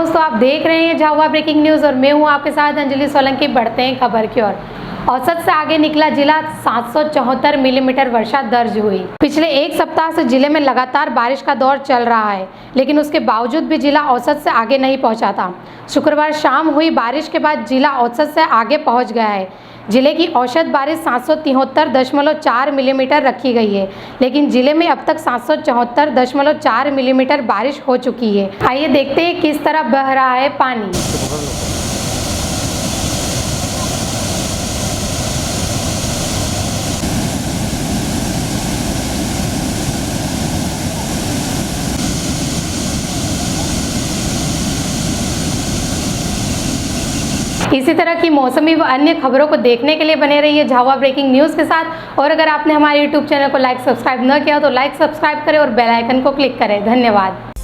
दोस्तों, आप देख रहे हैं झाबुआ ब्रेकिंग न्यूज़ और मैं हूं आपके साथ अंजलि सोलंकी। बढ़ते हैं खबर की ओर। औसत से आगे निकला जिला, 774 मिलीमीटर वर्षा दर्ज हुई। पिछले एक सप्ताह से जिले में लगातार बारिश का दौर चल रहा है, लेकिन उसके बावजूद भी जिला औसत से आगे नहीं पहुंचा था। शुक्रवार शाम हुई बारिश के बाद जिला औसत से आगे पहुंच गया है। जिले की औसत बारिश 773.4 मिलीमीटर रखी गई है, लेकिन जिले में अब तक 774.4 मिलीमीटर बारिश हो चुकी है। आइए देखते हैं किस तरह बह रहा है पानी। इसी तरह की मौसमी व अन्य खबरों को देखने के लिए बने रहिए झाबुआ ब्रेकिंग न्यूज़ के साथ। और अगर आपने हमारे YouTube चैनल को लाइक सब्सक्राइब न किया तो लाइक सब्सक्राइब करें और बेल आइकन को क्लिक करें। धन्यवाद।